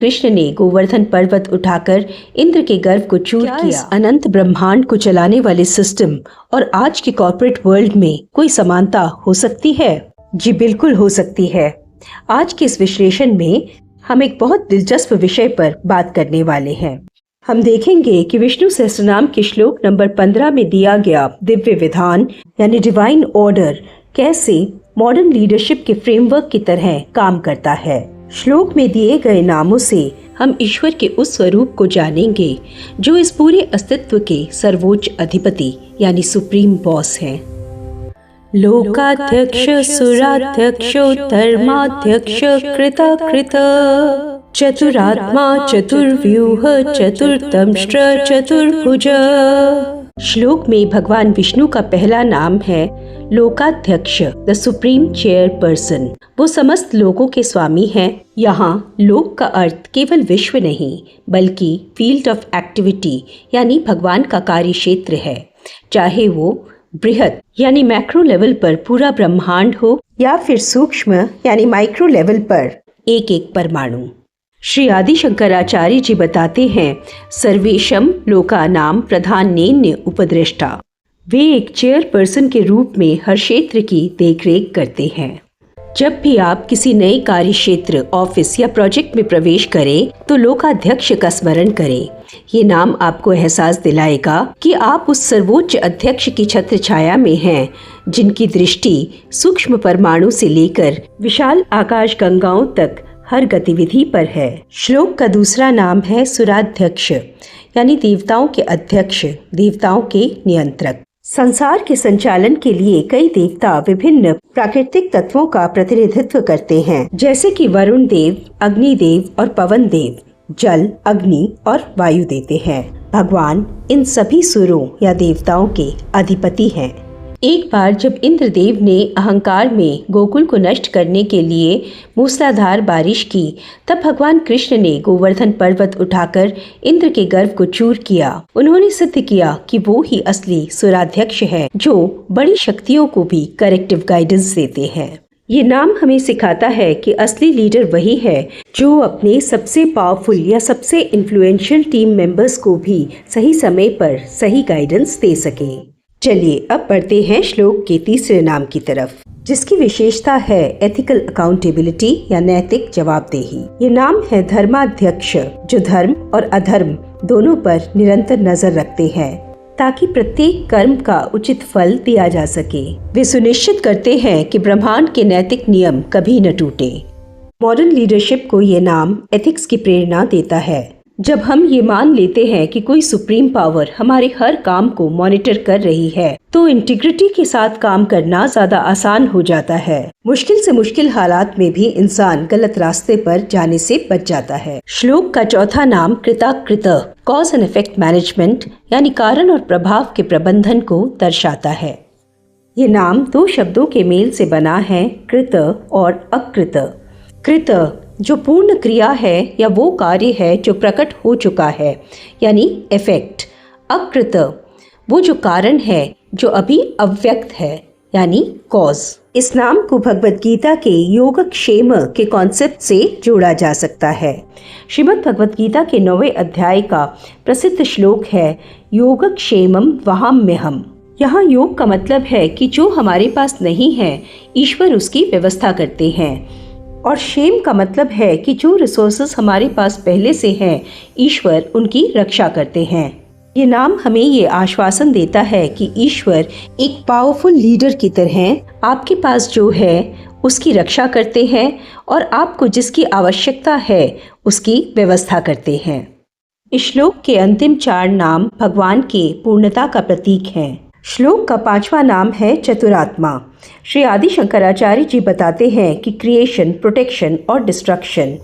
कृष्ण ने गोवर्धन पर्वत उठाकर इंद्र के गर्व को चूर किया। अनंत ब्रह्मांड को चलाने वाले सिस्टम और आज के कॉर्पोरेट वर्ल्ड में कोई समानता हो सकती है? जी बिल्कुल हो सकती है। आज के इस विश्लेषण में हम एक बहुत दिलचस्प विषय पर बात करने वाले हैं। हम देखेंगे कि विष्णु सहस्त्रनाम के श्लोक नंबर 15 में दिया गया दिव्य विधान यानी डिवाइन ऑर्डर कैसे मॉडर्न लीडरशिप के फ्रेमवर्क की तरह काम करता है। श्लोक में दिए गए नामों से हम ईश्वर के उस स्वरूप को जानेंगे जो इस पूरे अस्तित्व के सर्वोच्च अधिपति यानी सुप्रीम बॉस हैं। लोकाध्यक्ष, सुराध्यक्षो, धर्माध्यक्ष, कृताकृत, चतुरात्मा, चतुर्व्यूह, चतुर्दंष्ट्र, चतुर्भुज। श्लोक में भगवान विष्णु का पहला नाम है लोकाध्यक्ष, द सुप्रीम चेयरपर्सन। वो समस्त लोगों के स्वामी हैं। यहाँ लोक का अर्थ केवल विश्व नहीं बल्कि फील्ड ऑफ एक्टिविटी यानी भगवान का कार्य क्षेत्र है, चाहे वो बृहत यानी मैक्रो लेवल पर पूरा ब्रह्मांड हो या फिर सूक्ष्म यानी माइक्रो लेवल पर एक एक परमाणु। श्री आदि शंकराचार्य जी बताते हैं, सर्वेशम लोकानाम प्रधानेन उपद्रष्टा। वे एक चेयरपर्सन के रूप में हर क्षेत्र की देखरेख करते हैं। जब भी आप किसी नए कार्य क्षेत्र, ऑफिस या प्रोजेक्ट में प्रवेश करें तो लोकाध्यक्ष का स्मरण करें। ये नाम आपको एहसास दिलाएगा कि आप उस सर्वोच्च अध्यक्ष की छत्र छाया में हैं, जिनकी दृष्टि सूक्ष्म परमाणु से लेकर विशाल आकाश गंगाओं तक हर गतिविधि पर है। श्लोक का दूसरा नाम है सुराध्यक्ष यानी देवताओं के अध्यक्ष, देवताओं के नियंत्रक। संसार के संचालन के लिए कई देवता विभिन्न प्राकृतिक तत्वों का प्रतिनिधित्व करते हैं, जैसे कि वरुण देव, अग्नि देव और पवन देव जल, अग्नि और वायु देते हैं। भगवान इन सभी सुरों या देवताओं के अधिपति हैं। एक बार जब इंद्रदेव ने अहंकार में गोकुल को नष्ट करने के लिए मूसलाधार बारिश की, तब भगवान कृष्ण ने गोवर्धन पर्वत उठाकर इंद्र के गर्व को चूर किया। उन्होंने सिद्ध किया कि वो ही असली सुराध्यक्ष है, जो बड़ी शक्तियों को भी करेक्टिव गाइडेंस देते हैं। ये नाम हमें सिखाता है कि असली लीडर वही है जो अपने सबसे पावरफुल या सबसे इन्फ्लुएंशियल टीम मेंबर्स को भी सही समय पर सही गाइडेंस दे सके। चलिए अब बढ़ते हैं श्लोक के तीसरे नाम की तरफ, जिसकी विशेषता है एथिकल अकाउंटेबिलिटी या नैतिक जवाबदेही। ये नाम है धर्माध्यक्ष, जो धर्म और अधर्म दोनों पर निरंतर नजर रखते हैं ताकि प्रत्येक कर्म का उचित फल दिया जा सके। वे सुनिश्चित करते हैं कि ब्रह्मांड के नैतिक नियम कभी न टूटे। मॉडर्न लीडरशिप को ये नाम एथिक्स की प्रेरणा देता है। जब हम ये मान लेते हैं कि कोई सुप्रीम पावर हमारे हर काम को मॉनिटर कर रही है, तो इंटीग्रिटी के साथ काम करना ज्यादा आसान हो जाता है। मुश्किल से मुश्किल हालात में भी इंसान गलत रास्ते पर जाने से बच जाता है। श्लोक का चौथा नाम कृताकृत, कॉज एंड इफेक्ट मैनेजमेंट यानी कारण और प्रभाव के प्रबंधन को दर्शाता है। ये नाम दो शब्दों के मेल से बना है, कृत और अकृत। कृत जो पूर्ण क्रिया है या वो कार्य है जो प्रकट हो चुका है यानी इफेक्ट। अकृत वो जो कारण है जो अभी अव्यक्त है यानी कॉज। इस नाम को भगवत गीता के योगक्षेम के कॉन्सेप्ट से जोड़ा जा सकता है। श्रीमद् भगवत गीता के 9वें अध्याय का प्रसिद्ध श्लोक है, योगक्षेमम वहाम्यहम्। यहाँ योग का मतलब है कि जो हमारे पास नहीं है ईश्वर उसकी व्यवस्था करते हैं, और क्षेम का मतलब है कि जो रिसोर्सेस हमारे पास पहले से हैं ईश्वर उनकी रक्षा करते हैं। ये नाम हमें ये आश्वासन देता है कि ईश्वर एक पावरफुल लीडर की तरह आपके पास जो है उसकी रक्षा करते हैं और आपको जिसकी आवश्यकता है उसकी व्यवस्था करते हैं। इस श्लोक के अंतिम 4 नाम भगवान के पूर्णता का प्रतीक हैं। श्लोक का 5वां नाम है चतुरात्मा। श्री आदि शंकराचार्य जी बताते हैं कि क्रिएशन, प्रोटेक्शन और डिस्ट्रक्शन,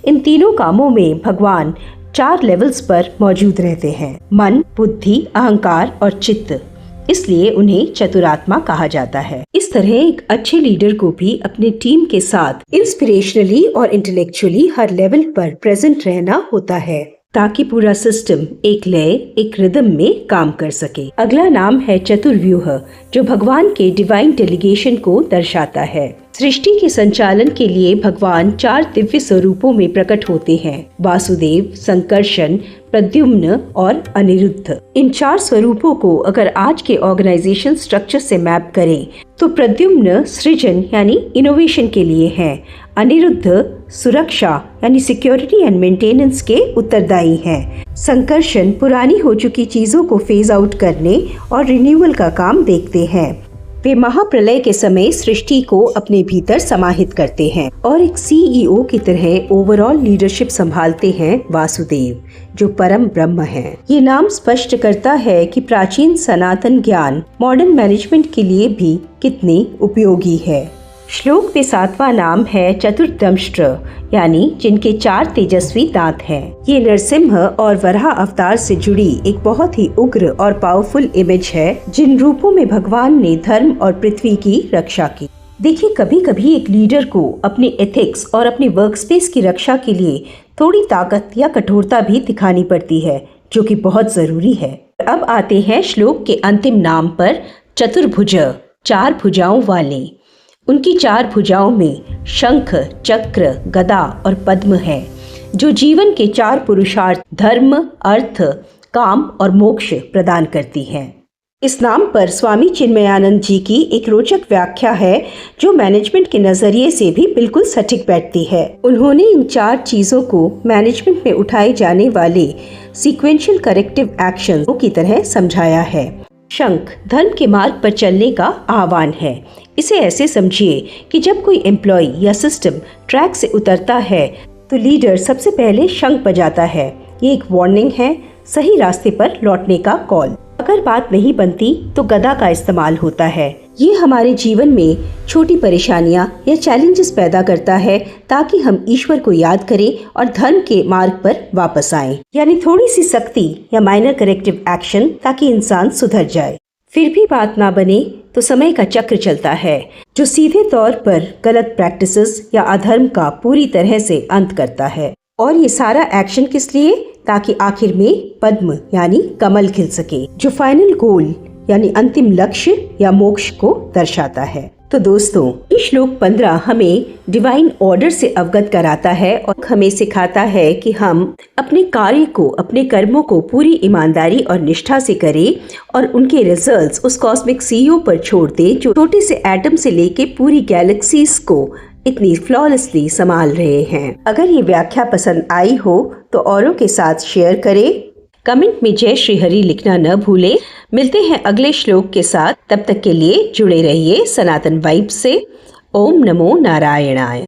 इन तीनों कामों में भगवान 4 लेवल्स पर मौजूद रहते हैं, मन, बुद्धि, अहंकार और चित्त। इसलिए उन्हें चतुरात्मा कहा जाता है। इस तरह एक अच्छे लीडर को भी अपने टीम के साथ इंस्पिरेशनली और इंटेलेक्चुअली हर लेवल पर प्रेजेंट रहना होता है। ताकि पूरा सिस्टम एक लय, एक रिदम में काम कर सके। अगला नाम है चतुर्व्यूह, जो भगवान के डिवाइन डेलीगेशन को दर्शाता है। सृष्टि के संचालन के लिए भगवान 4 दिव्य स्वरूपों में प्रकट होते हैं: वासुदेव, संकर्षण, प्रद्युम्न और अनिरुद्ध। इन 4 स्वरूपों को अगर आज के ऑर्गेनाइजेशन स्ट्रक्चर से मैप करें तो प्रद्युम्न सृजन यानी इनोवेशन के लिए है, अनिरुद्ध सुरक्षा यानी सिक्योरिटी एंड मेंटेनेंस के उत्तरदायी हैं, संकर्षण पुरानी हो चुकी चीजों को फेज आउट करने और रिन्यूअल का काम देखते हैं। वे महाप्रलय के समय सृष्टि को अपने भीतर समाहित करते हैं और एक सीईओ की तरह ओवरऑल लीडरशिप संभालते हैं वासुदेव, जो परम ब्रह्म है। ये नाम स्पष्ट करता है कि प्राचीन सनातन ज्ञान मॉडर्न मैनेजमेंट के लिए भी कितनी उपयोगी है। श्लोक में 7वां नाम है चतुर्दंष्ट्र, यानी जिनके 4 तेजस्वी दांत हैं। ये नरसिंह और वराह अवतार से जुड़ी एक बहुत ही उग्र और पावरफुल इमेज है, जिन रूपों में भगवान ने धर्म और पृथ्वी की रक्षा की। देखिए, कभी कभी एक लीडर को अपने एथिक्स और अपने वर्क स्पेस की रक्षा के लिए थोड़ी ताकत या कठोरता भी दिखानी पड़ती है, जो कि बहुत जरूरी है। अब आते हैं श्लोक के अंतिम नाम पर, चतुर्भुज, 4 भुजाओं वाले। उनकी 4 भुजाओं में शंख, चक्र, गदा और पद्म है, जो जीवन के 4 पुरुषार्थ धर्म, अर्थ, काम और मोक्ष प्रदान करती हैं। इस नाम पर स्वामी चिन्मयानंद जी की एक रोचक व्याख्या है, जो मैनेजमेंट के नजरिए से भी बिल्कुल सटीक बैठती है। उन्होंने इन 4 चीजों को मैनेजमेंट में उठाए जाने वाले सीक्वेंशियल करेक्टिव एक्शन की तरह समझाया है। शंख धर्म के मार्ग पर चलने का आह्वान है। इसे ऐसे समझिए कि जब कोई एम्प्लॉय या सिस्टम ट्रैक से उतरता है तो लीडर सबसे पहले शंख बजाता है। ये एक वार्निंग है, सही रास्ते पर लौटने का कॉल। अगर बात नहीं बनती तो गदा का इस्तेमाल होता है। ये हमारे जीवन में छोटी परेशानियां या चैलेंजेस पैदा करता है, ताकि हम ईश्वर को याद करें और धर्म के मार्ग पर वापस आएं। यानी थोड़ी सी सख्ती या माइनर करेक्टिव एक्शन, ताकि इंसान सुधर जाए। फिर भी बात ना बने तो समय का चक्र चलता है, जो सीधे तौर पर गलत प्रैक्टिसेस या अधर्म का पूरी तरह से अंत करता है। और ये सारा एक्शन किस लिए? ताकि आखिर में पद्म यानी कमल खिल सके, जो फाइनल गोल यानी अंतिम लक्ष्य या मोक्ष को दर्शाता है। तो दोस्तों, ये श्लोक 15 हमें डिवाइन ऑर्डर से अवगत कराता है और हमें सिखाता है कि हम अपने कार्य को, अपने कर्मों को पूरी ईमानदारी और निष्ठा से करें और उनके रिजल्ट्स उस कॉस्मिक सीईओ पर छोड़ दें, जो छोटे से एटम से लेके पूरी गैलेक्सीज को इतनी फ्लॉलेसली संभाल रहे हैं। अगर ये व्याख्या पसंद आई हो तो औरों के साथ शेयर करें। कमेंट में जय श्री हरि लिखना न भूलें। मिलते हैं अगले श्लोक के साथ, तब तक के लिए जुड़े रहिए सनातन वाइब्स से। ओम नमो नारायणाय।